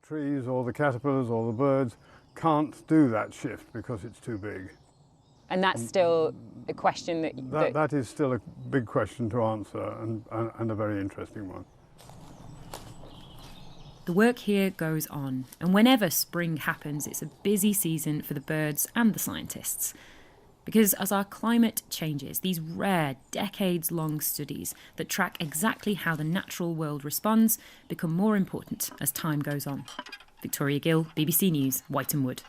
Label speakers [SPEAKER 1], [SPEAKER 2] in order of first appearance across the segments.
[SPEAKER 1] trees or the caterpillars or the birds can't do that shift because it's too big.
[SPEAKER 2] And that's still a question
[SPEAKER 1] that is still a big question to answer and a very interesting one.
[SPEAKER 3] The work here goes on, and whenever spring happens, it's a busy season for the birds and the scientists. Because as our climate changes, these rare, decades-long studies that track exactly how the natural world responds become more important as time goes on. Victoria Gill, BBC News, White Wood.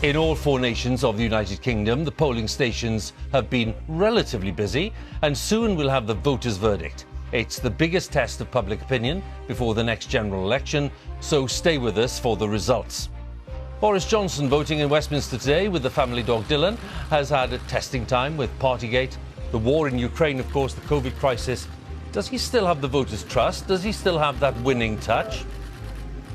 [SPEAKER 4] In all 4 nations of the United Kingdom, the polling stations have been relatively busy, and soon we'll have the voters' verdict. It's the biggest test of public opinion before the next general election, so stay with us for the results. Boris Johnson, voting in Westminster today with the family dog Dylan, has had a testing time with Partygate, the war in Ukraine, of course, the COVID crisis. Does he still have the voters' trust? Does he still have that winning touch?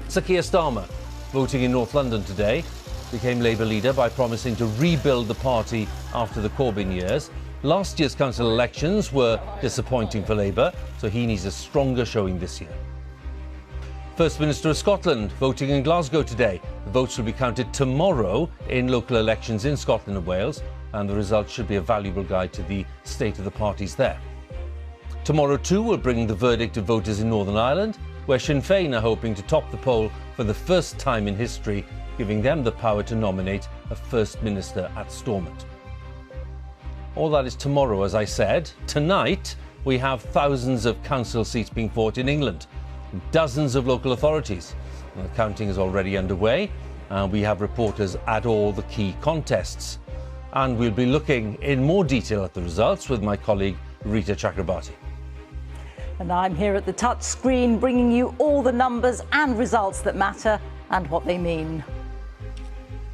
[SPEAKER 4] Sir Keir Starmer, voting in North London today, became Labour leader by promising to rebuild the party after the Corbyn years. Last year's council elections were disappointing for Labour, so he needs a stronger showing this year. First Minister of Scotland voting in Glasgow today. The votes will be counted tomorrow in local elections in Scotland and Wales, and the results should be a valuable guide to the state of the parties there. Tomorrow too will bring the verdict of voters in Northern Ireland, where Sinn Féin are hoping to top the poll for the first time in history, giving them the power to nominate a First Minister at Stormont. All that is tomorrow, as I said. Tonight, we have thousands of council seats being fought in England, dozens of local authorities. The counting is already underway, and we have reporters at all the key contests. And we'll be looking in more detail at the results with my colleague Reeta Chakrabarti.
[SPEAKER 5] And I'm here at the touch screen bringing you all the numbers and results that matter and what they mean.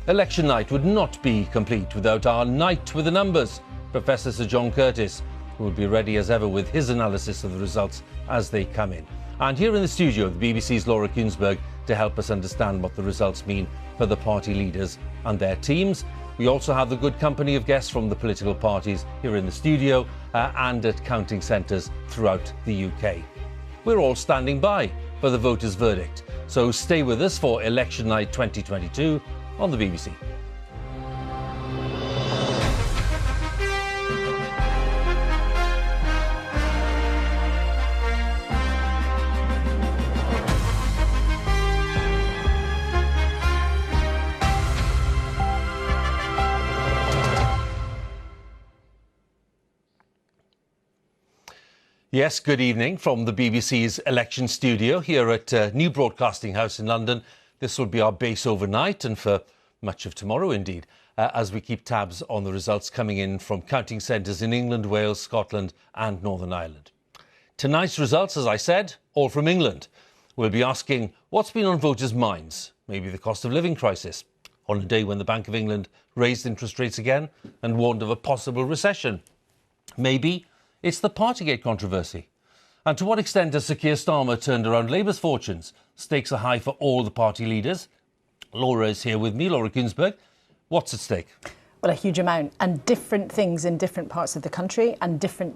[SPEAKER 4] Election night would not be complete without our Night with the Numbers, Professor Sir John Curtis, who will be ready as ever with his analysis of the results as they come in. And here in the studio, the BBC's Laura Kuenssberg to help us understand what the results mean for the party leaders and their teams. We also have the good company of guests from the political parties here in the studio and at counting centres throughout the UK. We're all standing by for the voters' verdict, so stay with us for Election Night 2022 on the BBC. Yes, good evening from the BBC's election studio here at New Broadcasting House in London. This will be our base overnight and for much of tomorrow indeed, as we keep tabs on the results coming in from counting centres in England, Wales, Scotland and Northern Ireland. Tonight's results, as I said, all from England. We'll be asking what's been on voters' minds, maybe the cost of living crisis, on a day when the Bank of England raised interest rates again and warned of a possible recession. Maybe it's the Partygate controversy. And to what extent has Sir Keir Starmer turned around Labour's fortunes? Stakes are high for all the party leaders. Laura is here with me, Laura Kuenssberg. What's at stake?
[SPEAKER 6] Well, a huge amount, and different things in different parts of the country and different